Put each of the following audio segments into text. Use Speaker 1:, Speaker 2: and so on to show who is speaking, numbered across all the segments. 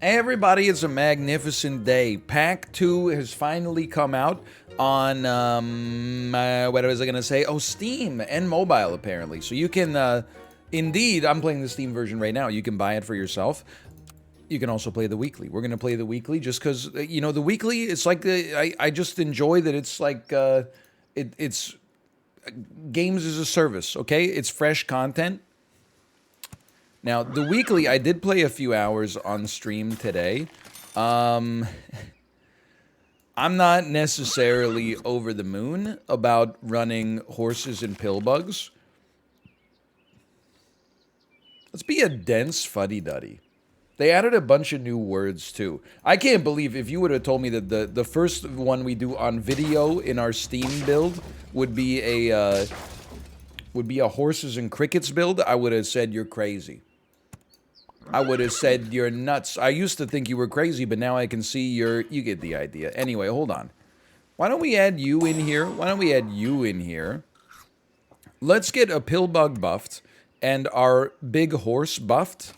Speaker 1: Everybody, it's a magnificent day. Pack 2 has finally come out on, what was I going to say? Oh, Steam and mobile, apparently. So you can, indeed, I'm playing the Steam version right now. You can buy it for yourself. You can also play the weekly. We're going to play the weekly just because, you know, the weekly, it's like, I just enjoy that it's like, it's games as a service, okay? It's fresh content. Now, the weekly, I did play a few hours on stream today. I'm not necessarily over the moon about running horses and pill bugs. Let's be a dense fuddy-duddy. They added a bunch of new words, too. I can't believe if you would have told me that the first one we do on video in our Steam build would be a horses and crickets build, I would have said you're crazy. I would have said you're nuts. I used to think you were crazy, but now I can see you get the idea. Anyway, hold on. Why don't we add you in here? Let's get a pill bug buffed and our big horse buffed.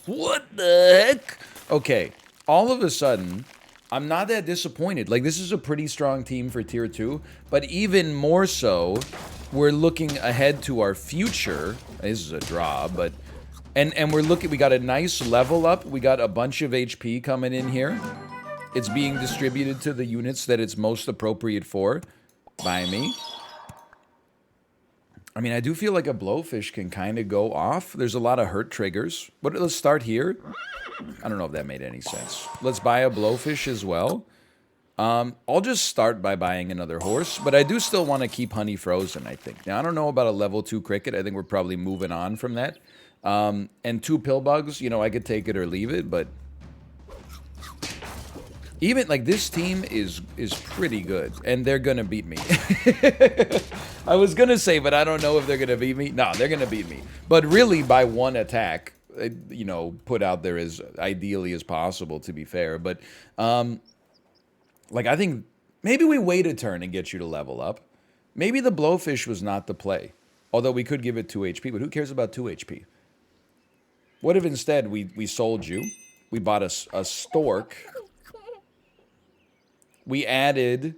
Speaker 1: What the heck? Okay, all of a sudden, I'm not that disappointed. Like, this is a pretty strong team for tier 2, but even more so, we're looking ahead to our future. This is a draw, but... And we're looking, we got a nice level up. We got a bunch of HP coming in here. It's being distributed to the units that it's most appropriate for by me. I mean, I do feel like a blowfish can kind of go off. There's a lot of hurt triggers. But let's start here. I don't know if that made any sense. Let's buy a blowfish as well. I'll just start by buying another horse, but I do still want to keep Honey frozen, I think. Now, I don't know about a level 2 cricket. I think we're probably moving on from that. And 2 pill bugs, you know, I could take it or leave it, but even like this team is pretty good, and they're gonna beat me. I was gonna say, but I don't know if they're gonna beat me. No, they're gonna beat me, but really by one attack, you know, put out there as ideally as possible, to be fair. But like, I think maybe we wait a turn and get you to level up. Maybe the blowfish was not the play, although we could give it 2 HP, but who cares about 2 HP? What if instead we sold you, we bought a stork, we added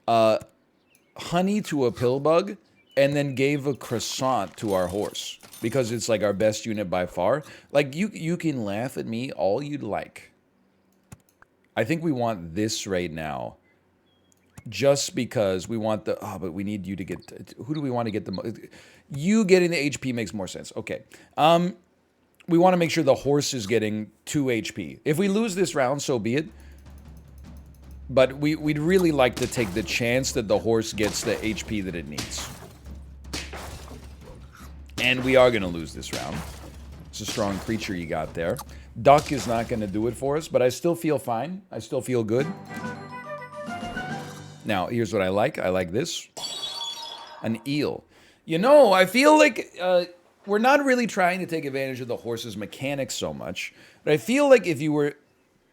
Speaker 1: honey to a pill bug, and then gave a croissant to our horse, because it's like our best unit by far. Like, you can laugh at me all you'd like. I think we want this right now, just because we want the... Oh, but we need you to get... Who do we want to get the most? You getting the HP makes more sense. Okay. We want to make sure the horse is getting 2 HP. If we lose this round, so be it. But we'd really like to take the chance that the horse gets the HP that it needs. And we are going to lose this round. It's a strong creature you got there. Duck is not going to do it for us, but I still feel fine. I still feel good. Now, here's what I like. I like this. An eel. You know, I feel like... we're not really trying to take advantage of the horse's mechanics so much. But I feel like if you were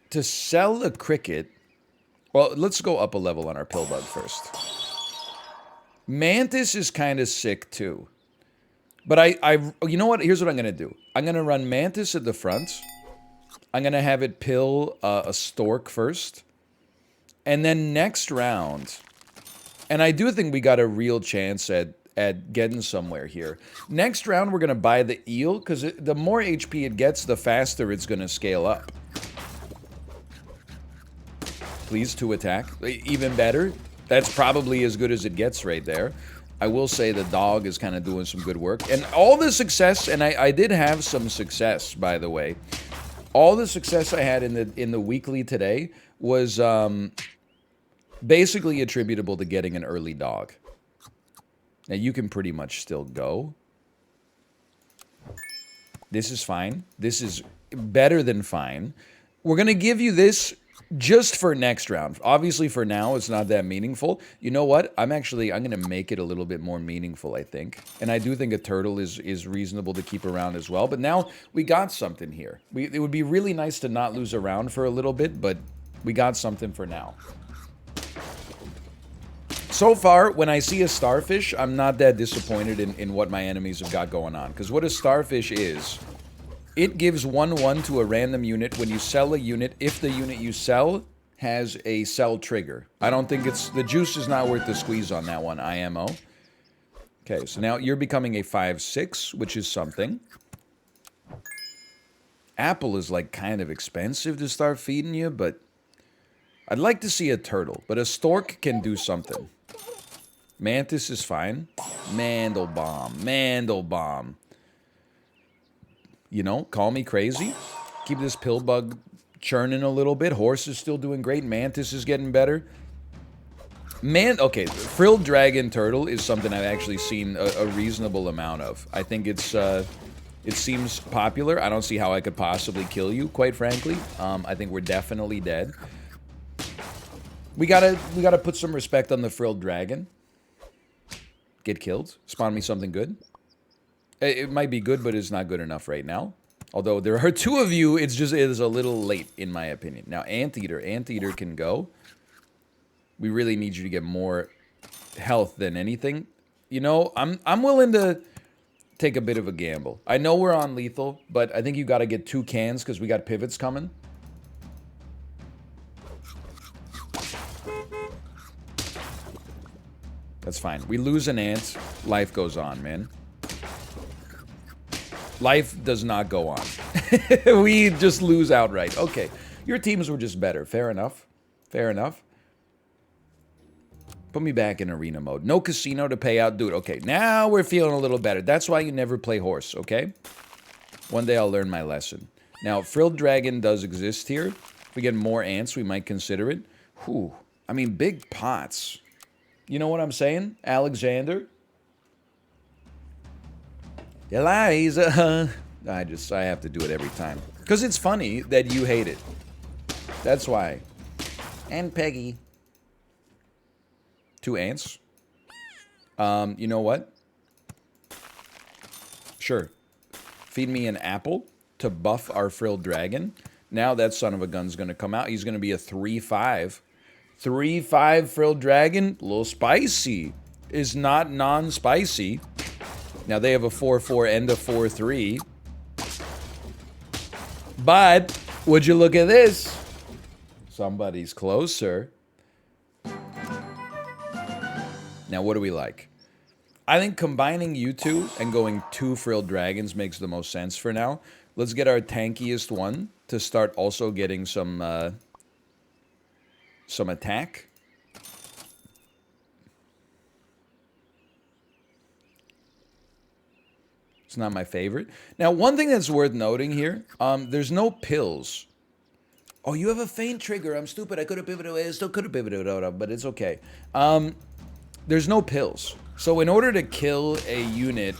Speaker 1: to sell a cricket... Well, let's go up a level on our pill bug first. Mantis is kind of sick, too. But you know what? Here's what I'm going to do. I'm going to run Mantis at the front. I'm going to have it pill a stork first. And then next round... And I do think we got a real chance at getting somewhere here. Next round, we're going to buy the eel, because the more HP it gets, the faster it's going to scale up. Please, 2 attack. Even better. That's probably as good as it gets right there. I will say the dog is kind of doing some good work. And all the success, and I did have some success, by the way. All the success I had in the weekly today was basically attributable to getting an early dog. Now, you can pretty much still go. This is fine. This is better than fine. We're going to give you this just for next round. Obviously, for now, it's not that meaningful. You know what? I'm going to make it a little bit more meaningful, I think. And I do think a turtle is reasonable to keep around as well. But now, we got something here. It would be really nice to not lose a round for a little bit, but we got something for now. So far, when I see a starfish, I'm not that disappointed in what my enemies have got going on. Because what a starfish is It gives 1/1 to a random unit when you sell a unit if the unit you sell has a sell trigger. I don't think it's... The juice is not worth the squeeze on that one, IMO. Okay, so now you're becoming a 5/6, which is something. Apple is like kind of expensive to start feeding you, but I'd like to see a turtle, but a stork can do something. Mantis is fine. Mandelbaum, Mandelbaum. You know, call me crazy. Keep this pill bug churning a little bit. Horse is still doing great. Mantis is getting better. Okay, frilled dragon turtle is something I've actually seen a reasonable amount of. I think it's it seems popular. I don't see how I could possibly kill you, quite frankly. I think we're definitely dead. We gotta put some respect on the frilled dragon. Get killed. Spawn me something good. It might be good, but it's not good enough right now. Although there are 2 of you, it is a little late, in my opinion. Now, Anteater. Anteater can go. We really need you to get more health than anything. You know, I'm willing to take a bit of a gamble. I know we're on lethal, but I think you got to get 2 cans because we got pivots coming. That's fine. We lose an ant. Life goes on, man. Life does not go on. We just lose outright. Okay. Your teams were just better. Fair enough. Fair enough. Put me back in arena mode. No casino to pay out. Dude, okay. Now we're feeling a little better. That's why you never play horse, okay? One day I'll learn my lesson. Now, frilled dragon does exist here. If we get more ants, we might consider it. Whew. I mean, big pots. You know what I'm saying, Alexander? Eliza. I have to do it every time. Because it's funny that you hate it. That's why. And Peggy. 2 ants. You know what? Sure. Feed me an apple to buff our frilled dragon. Now that son of a gun's going to come out. He's going to be a 3/5. 3/5 frilled dragon, a little spicy. Is not non-spicy. Now they have a 4/4 and a 4/3. But would you look at this? Somebody's closer. Now what do we like? I think combining you 2 and going 2 frilled dragons makes the most sense for now. Let's get our tankiest one to start also getting some attack. It's not my favorite. Now, one thing that's worth noting here, there's no pills. Oh, you have a feint trigger. I'm stupid. I could have pivoted away. I still could have pivoted out, but it's okay. There's no pills. So in order to kill a unit,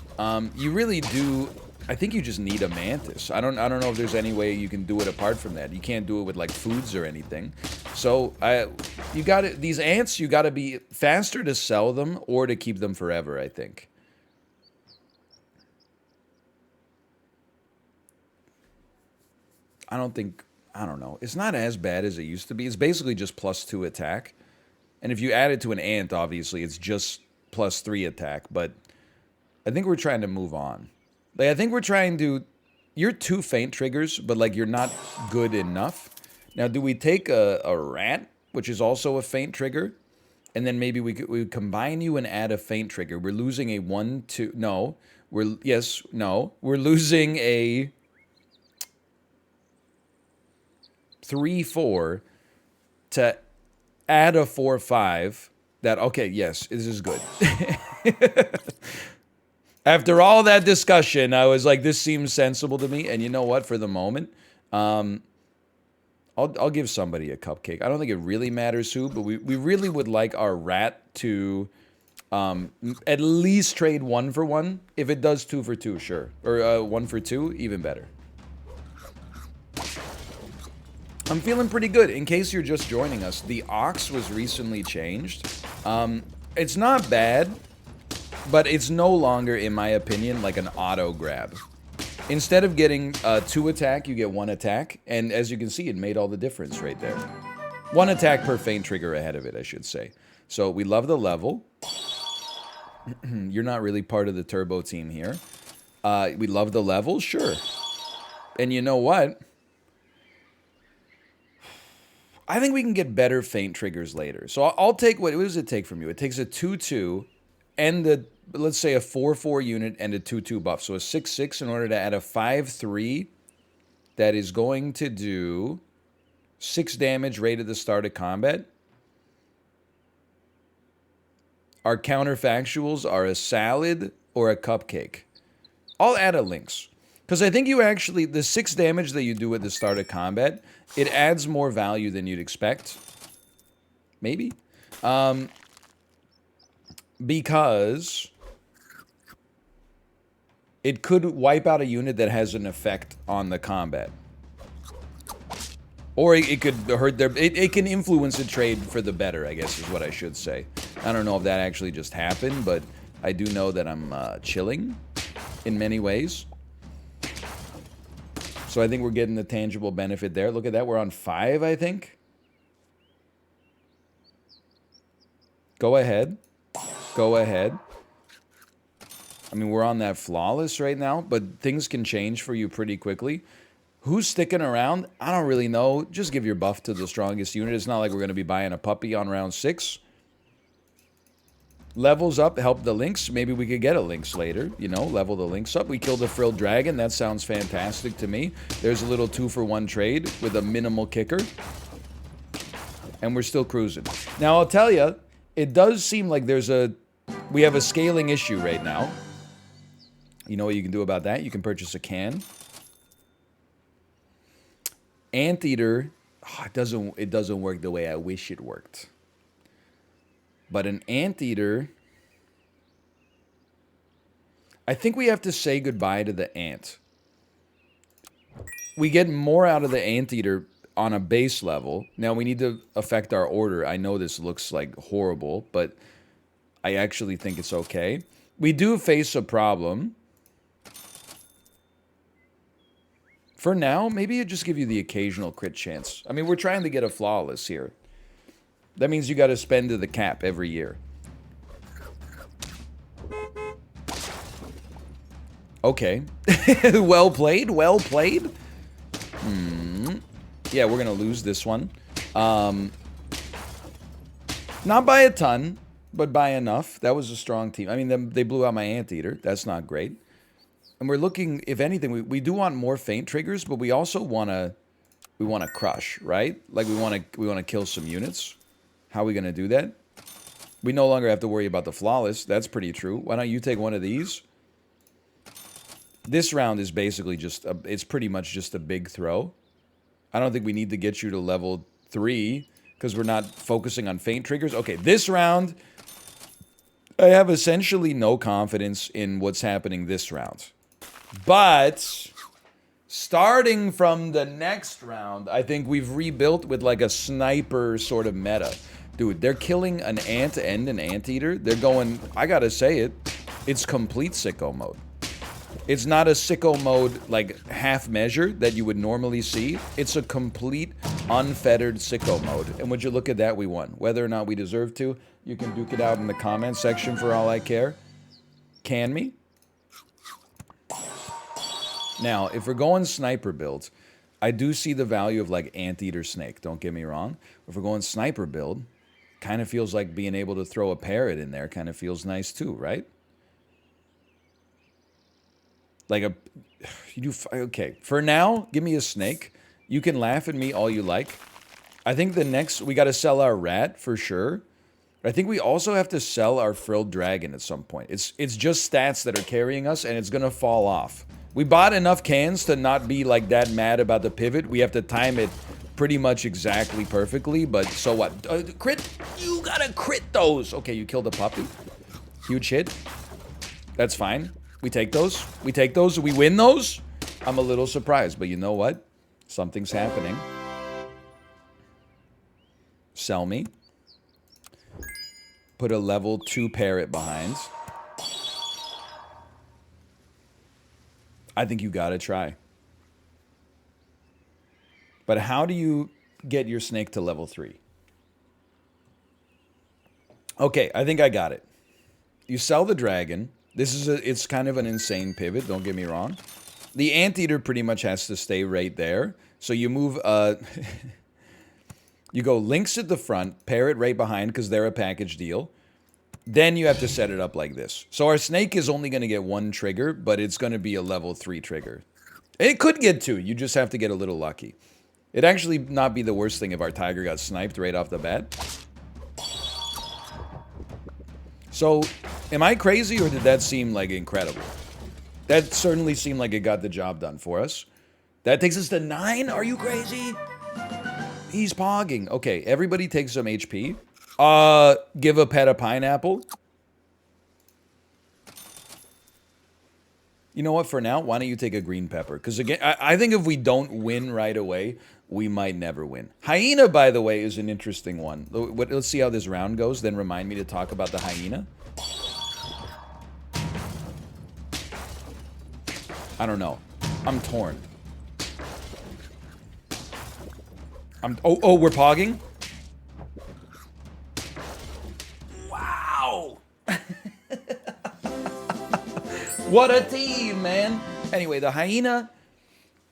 Speaker 1: you really do... I think you just need a mantis. I don't know if there's any way you can do it apart from that. You can't do it with like foods or anything. So you got to these ants. You got to be faster to sell them or to keep them forever. I think. I don't know. It's not as bad as it used to be. It's basically just +2 attack, and if you add it to an ant, obviously it's just +3 attack. But I think we're trying to move on. Like, I think we're trying to... You're 2 feint triggers, but, like, you're not good enough. Now, do we take a rat, which is also a feint trigger? And then maybe we combine you and add a feint trigger. We're losing a 1, 2... No. We're losing a 3/4 to add a 4/5. That... Okay, yes, this is good. After all that discussion, I was like, this seems sensible to me. And you know what? For the moment, I'll give somebody a cupcake. I don't think it really matters who, but we really would like our rat to at least trade 1 for 1. If it does 2 for 2, sure. Or 1 for 2, even better. I'm feeling pretty good. In case you're just joining us, the Ox was recently changed. It's not bad. But it's no longer, in my opinion, like an auto grab. Instead of getting 2 attack, you get 1 attack. And as you can see, it made all the difference right there. 1 attack per feint trigger ahead of it, I should say. So we love the level. You're not really part of the turbo team here. We love the level, sure. And you know what? I think we can get better feint triggers later. So I'll take, what does it take from you? It takes a 2-2 and let's say a 4-4 unit and a 2-2 buff. So a 6-6 in order to add a 5-3 that is going to do 6 damage right at the start of combat. Our counterfactuals are a salad or a cupcake. I'll add a Lynx. Because I think you actually, the 6 damage that you do at the start of combat, it adds more value than you'd expect. Maybe. Because it could wipe out a unit that has an effect on the combat. Or it could hurt their... It can influence a trade for the better, I guess is what I should say. I don't know if that actually just happened, but I do know that I'm chilling in many ways. So I think we're getting the tangible benefit there. Look at that. We're on 5, I think. Go ahead. Go ahead. I mean, we're on that flawless right now, but things can change for you pretty quickly. Who's sticking around? I don't really know. Just give your buff to the strongest unit. It's not like we're going to be buying a puppy on round 6. Levels up, help the Lynx. Maybe we could get a Lynx later, you know, level the Lynx up. We killed a frilled dragon. That sounds fantastic to me. There's a little 2-for-1 trade with a minimal kicker. And we're still cruising. Now, I'll tell you, it does seem like we have a scaling issue right now. You know what you can do about that? You can purchase a can. Anteater, it doesn't work the way I wish it worked. But an anteater, I think we have to say goodbye to the ant. We get more out of the anteater on a base level. Now we need to affect our order. I know this looks like horrible, but I actually think it's okay. We do face a problem. For now, maybe it just give you the occasional crit chance. I mean, we're trying to get a flawless here. That means you got to spend to the cap every year. Okay. Well played, well played. Yeah, we're going to lose this one. Not by a ton, but by enough. That was a strong team. I mean, they blew out my anteater. That's not great. And we're looking, if anything, we do want more feint triggers, but we also want to crush, right? Like we want to kill some units. How are we going to do that? We no longer have to worry about the flawless. That's pretty true. Why don't you take one of these? This round is basically just, it's pretty much just a big throw. I don't think we need to get you to level 3 because we're not focusing on feint triggers. Okay, this round, I have essentially no confidence in what's happening this round. But starting from the next round, I think we've rebuilt with like a sniper sort of meta. Dude, they're killing an ant and an anteater. They're going, I gotta say it, it's complete sicko mode. It's not a sicko mode like half measure that you would normally see. It's a complete unfettered sicko mode. And would you look at that, we won. Whether or not we deserve to, you can duke it out in the comment section for all I care. Can me? Now, if we're going sniper build, I do see the value of like anteater snake, don't get me wrong. If we're going sniper build, kind of feels like being able to throw a parrot in there kind of feels nice too, right? Like okay, for now, give me a snake. You can laugh at me all you like. I think the next, we got to sell our rat for sure. I think we also have to sell our frilled dragon at some point. It's just stats that are carrying us and it's going to fall off. We bought enough cans to not be like that mad about the pivot. We have to time it pretty much exactly perfectly, but so what? Crit? You gotta crit those. Okay, you killed a puppy. Huge hit. That's fine. We take those. We take those. We win those. I'm a little surprised, but you know what? Something's happening. Sell me. Put a level 2 parrot behind. I think you gotta try. But how do you get your snake to level 3? Okay, I think I got it. You sell the dragon. This is it's kind of an insane pivot, don't get me wrong. The anteater pretty much has to stay right there. So you move, you go Lynx at the front, Parrot right behind because they're a package deal. Then you have to set it up like this. So our snake is only going to get 1 trigger, but it's going to be a level 3 trigger. It could get 2. You just have to get a little lucky. It'd actually not be the worst thing if our tiger got sniped right off the bat. So, am I crazy or did that seem like incredible? That certainly seemed like it got the job done for us. That takes us to 9? Are you crazy? He's pogging. Okay, everybody takes some HP. Give a pet a pineapple. You know what, for now, why don't you take a green pepper? Because again, I think if we don't win right away, we might never win. Hyena, by the way, is an interesting one. Let's see how this round goes, then remind me to talk about the hyena. I don't know. I'm torn. Oh, we're pogging? Wow! What a team, man! Anyway, the hyena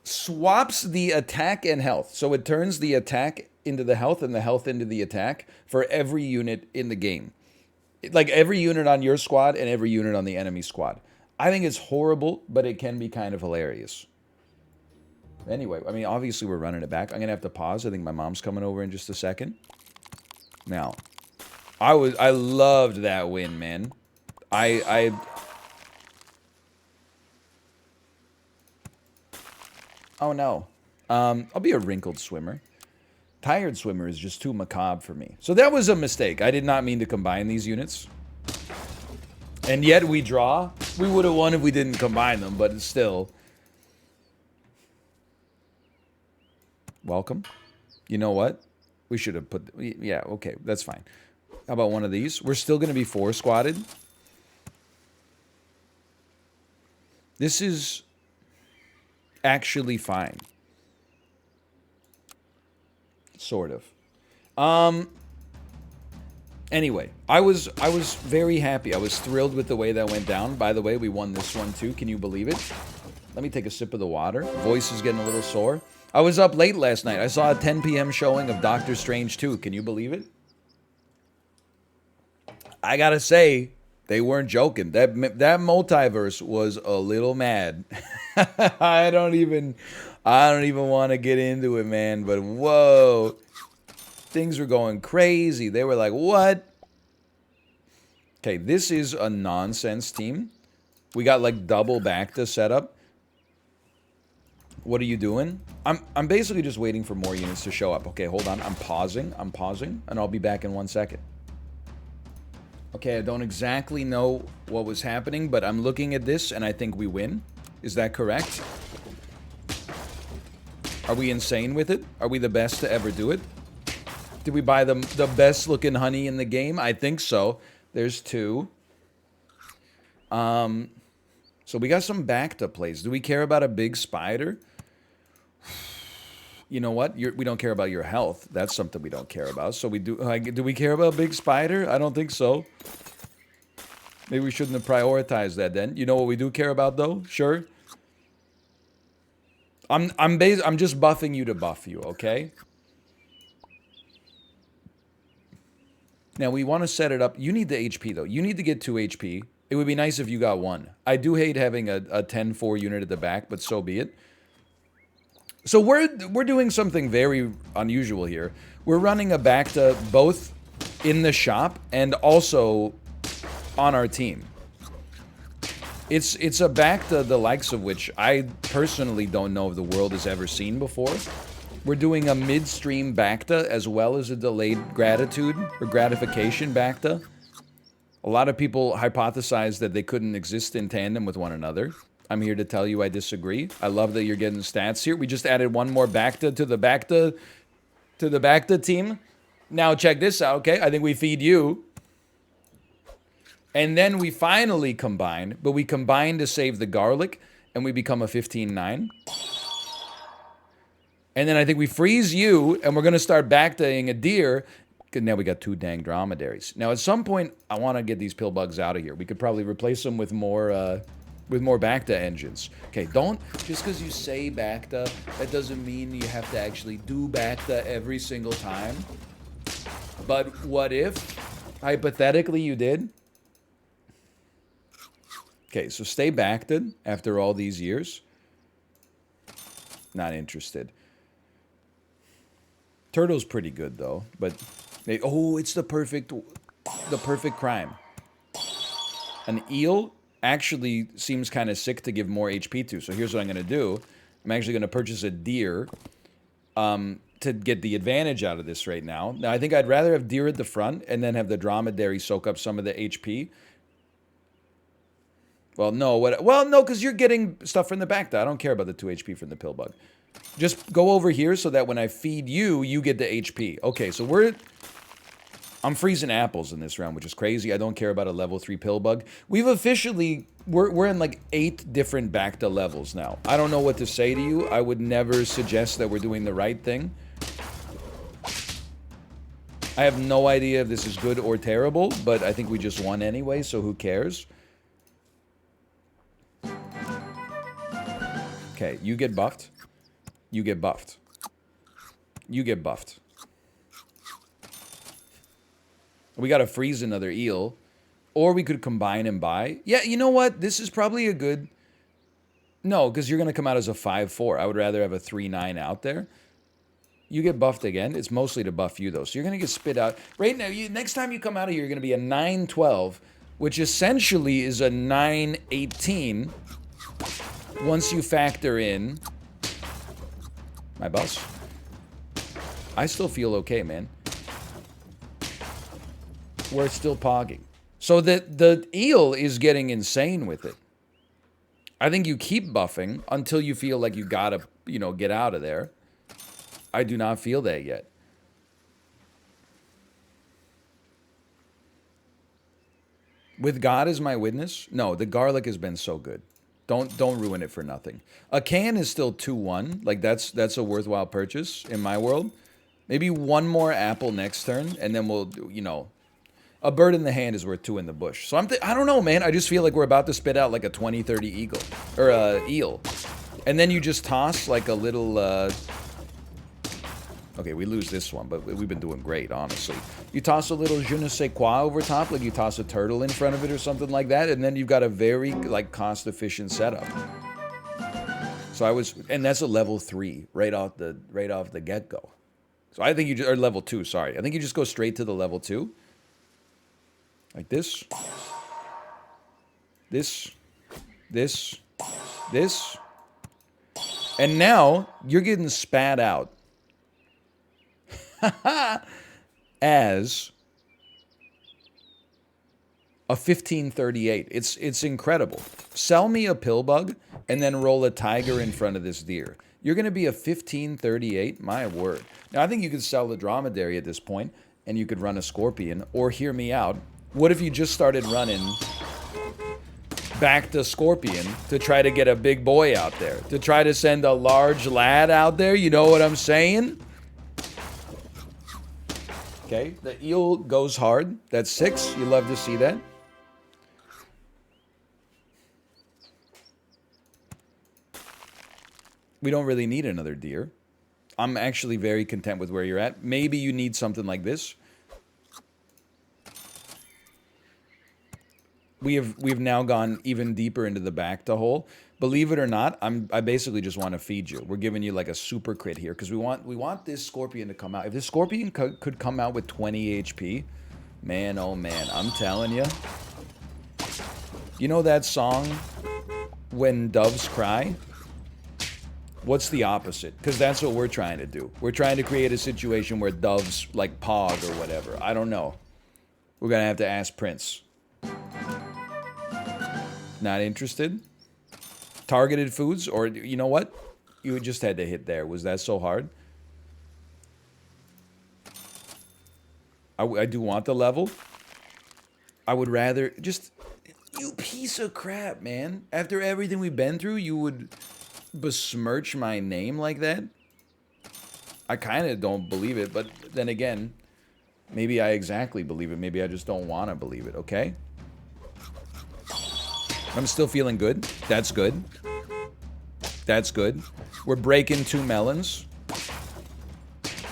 Speaker 1: swaps the attack and health. So it turns the attack into the health and the health into the attack for every unit in the game. Like every unit on your squad and every unit on the enemy squad. I think it's horrible, but it can be kind of hilarious. Anyway, I mean, obviously we're running it back. I'm going to have to pause. I think my mom's coming over in just a second. Now, I loved that win, man. Oh no. I'll be a wrinkled swimmer. Tired swimmer is just too macabre for me. So that was a mistake. I did not mean to combine these units. And yet we draw. We would have won if we didn't combine them, but it's still. Welcome. You know what? We should have put... Yeah, okay, that's fine. How about one of these? We're still going to be 4 squatted. This is actually fine. Sort of. Anyway, I was very happy. I was thrilled with the way that went down. By the way, we won this one too. Can you believe it? Let me take a sip of the water. Voice is getting a little sore. I was up late last night. I saw a 10 p.m. showing of Doctor Strange 2. Can you believe it? I gotta say, they weren't joking. That multiverse was a little mad. I don't even want to get into it, man. But whoa, things were going crazy. They were like, what? Okay, this is a nonsense team. We got like double Bacta set up. What are you doing? I'm basically just waiting for more units to show up. Okay, hold on. I'm pausing, and I'll be back in 1 second. Okay, I don't exactly know what was happening, but I'm looking at this, and I think we win. Is that correct? Are we insane with it? Are we the best to ever do it? Did we buy the best-looking honey in the game? I think so. There's 2. So we got some Bacta plays. Do we care about a big spider? You know what? We don't care about your health. That's something we don't care about. So we do. Do we care about a big spider? I don't think so. Maybe we shouldn't have prioritized that then. You know what we do care about though? Sure. I'm just buffing you to buff you, okay? Now we want to set it up. You need the HP though. You need to get 2 HP. It would be nice if you got 1. I do hate having a 10-4 unit at the back, but so be it. So we're doing something very unusual here. We're running a Bacta both in the shop and also on our team. It's a Bacta the likes of which I personally don't know if the world has ever seen before. We're doing a midstream Bacta as well as a delayed gratitude or gratification Bacta. A lot of people hypothesize that they couldn't exist in tandem with one another. I'm here to tell you I disagree. I love that you're getting stats here. We just added 1 more Bacta to the Bacta team. Now check this out, okay? I think we feed you. And then we finally combine, but we combine to save the garlic, and we become a 15-9. And then I think we freeze you, and we're going to start Bactaing a deer. Now we got 2 dang dromedaries. Now at some point, I want to get these pill bugs out of here. We could probably replace them with more with more Bacta engines. Okay, don't, just because you say Bacta, that doesn't mean you have to actually do Bacta every single time. But what if, hypothetically, you did? Okay, so stay Bacted after all these years. Not interested. Turtle's pretty good, though, but... oh, it's the perfect crime. An eel actually seems kind of sick to give more HP to. So here's what I'm going to do. I'm actually going to purchase a deer to get the advantage out of this right now. Now, I think I'd rather have deer at the front and then have the dromedary soak up some of the HP. Well, no. Well, no, because you're getting stuff from the back. I don't care about the 2 HP from the pillbug. Just go over here so that when I feed you, you get the HP. Okay, so I'm freezing apples in this round, which is crazy. I don't care about a level 3 pillbug. We've officially... We're in like 8 different Bacta levels now. I don't know what to say to you. I would never suggest that we're doing the right thing. I have no idea if this is good or terrible, but I think we just won anyway, so who cares? Okay, you get buffed. You get buffed. You get buffed. We gotta freeze another eel. Or we could combine and buy. Yeah, you know what? This is probably a good... No, because you're gonna come out as a 5-4. I would rather have a 3-9 out there. You get buffed again. It's mostly to buff you, though. So you're gonna get spit out. Right now, next time you come out of here, you're gonna be a 9-12, which essentially is a 9-18 once you factor in... my boss. I still feel okay, man. We're still pogging. So the eel is getting insane with it. I think you keep buffing until you feel like you gotta, you know, get out of there. I do not feel that yet. With God as my witness? No, the garlic has been so good. Don't ruin it for nothing. A can is still 2-1. Like, that's a worthwhile purchase in my world. Maybe one more apple next turn, and then we'll, you know... A bird in the hand is worth 2 in the bush. So I don't know, man. I just feel like we're about to spit out like a 20-30 eagle. Or, eel. And then you just toss like a little, Okay, we lose this one, but we've been doing great, honestly. You toss a little je ne sais quoi over top, like you toss a turtle in front of it or something like that, and then you've got a very, like, cost-efficient setup. So and that's a level 3 right off the get-go. So I think you just, or level 2, sorry. I think you just go straight to the level 2. Like this. This. And now, you're getting spat out. As a 1538. It's incredible. Sell me a pillbug, and then roll a tiger in front of this deer. You're going to be a 1538? My word. Now, I think you could sell the dromedary at this point, and you could run a scorpion, or hear me out. What if you just started running Bacta Scorpion to try to get a big boy out there? To try to send a large lad out there? You know what I'm saying? Okay, the eel goes hard. That's 6. You love to see that. We don't really need another deer. I'm actually very content with where you're at. Maybe you need something like this. We've now gone even deeper into the Bacta hole. Believe it or not, I basically just want to feed you. We're giving you like a super crit here because we want this scorpion to come out. If this scorpion could come out with 20 HP, man, oh man, I'm telling you. You know that song, When Doves Cry? What's the opposite? Because that's what we're trying to do. We're trying to create a situation where doves like pog or whatever. I don't know. We're gonna have to ask Prince. Not interested? Targeted foods? Or, you know what? You just had to hit there. Was that so hard? I do want the level. I would rather... Just... You piece of crap, man. After everything we've been through, you would besmirch my name like that? I kind of don't believe it, but then again, maybe I exactly believe it. Maybe I just don't want to believe it, okay? I'm still feeling good. That's good. That's good. We're breaking 2 melons.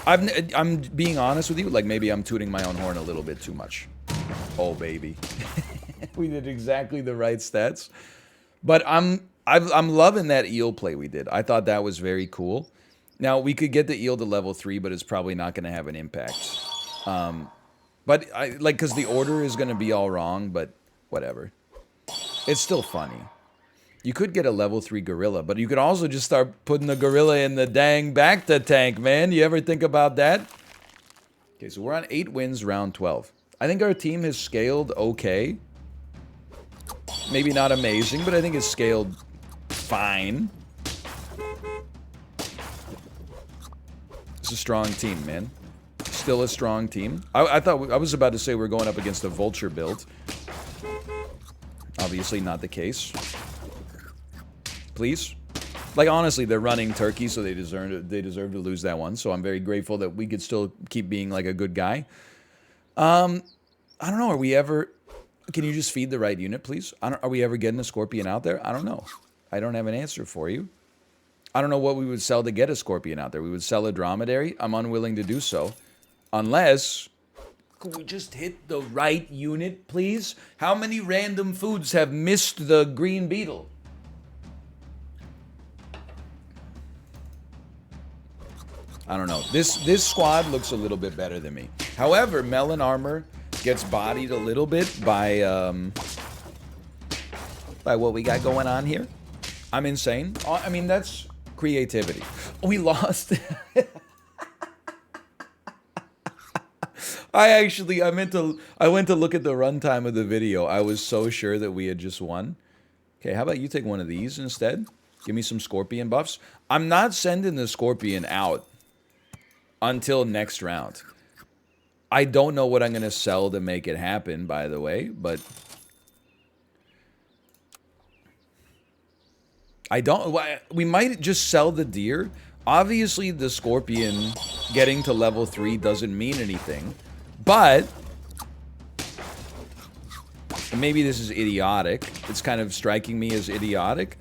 Speaker 1: I'm being honest with you. Like, maybe I'm tooting my own horn a little bit too much. Oh, baby. We did exactly the right stats. But I'm loving that eel play we did. I thought that was very cool. Now, we could get the eel to level 3, but it's probably not going to have an impact. But, because the order is going to be all wrong, but whatever. It's still funny. You could get a level 3 gorilla, but you could also just start putting the gorilla in the dang Bacta tank, man. You ever think about that? Okay, so we're on 8 wins, round 12. I think our team has scaled okay. Maybe not amazing, but I think it's scaled fine. It's a strong team, man. Still a strong team. I thought I was about to say we're going up against a vulture build. Obviously not the case. Please. Like, honestly, they're running turkey, so they deserve to lose that one. So I'm very grateful that we could still keep being like a good guy. I don't know. Are we ever? Can you just feed the right unit, please? Are we ever getting a scorpion out there? I don't know. I don't have an answer for you. I don't know what we would sell to get a scorpion out there. We would sell a dromedary. I'm unwilling to do so, unless. Could we just hit the right unit, please? How many random foods have missed the green beetle? I don't know. This squad looks a little bit better than me. However, Melon Armor gets bodied a little bit by what we got going on here. I'm insane. I mean, that's creativity. We lost. I went to look at the runtime of the video. I was so sure that we had just won. Okay, how about you take one of these instead? Give me some scorpion buffs. I'm not sending the scorpion out until next round. I don't know what I'm going to sell to make it happen, by the way, but we might just sell the deer. Obviously, the scorpion getting to level 3 doesn't mean anything, but maybe this is idiotic. It's kind of striking me as idiotic.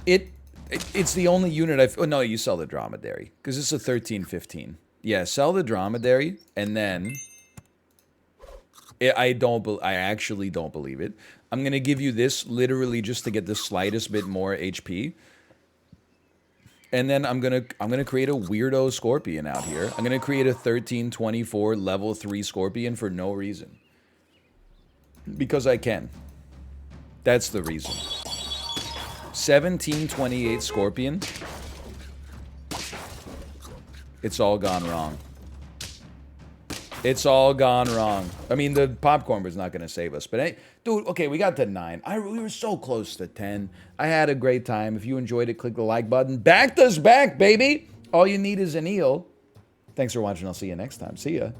Speaker 1: It's the only unit oh, no, you sell the dromedary, because it's a 13-15. Yeah, sell the dromedary, and then I actually don't believe it. I'm gonna give you this literally just to get the slightest bit more HP, and then I'm gonna create a weirdo scorpion out here. I'm gonna create a 13-24 level 3 scorpion for no reason, because I can. That's the reason. 17-28 scorpion. It's all gone wrong. It's all gone wrong. I mean, the popcorn was not going to save us. But, hey, dude, okay, we got to 9. We were so close to 10. I had a great time. If you enjoyed it, click the like button. Bacta's back, baby! All you need is an eel. Thanks for watching. I'll see you next time. See ya.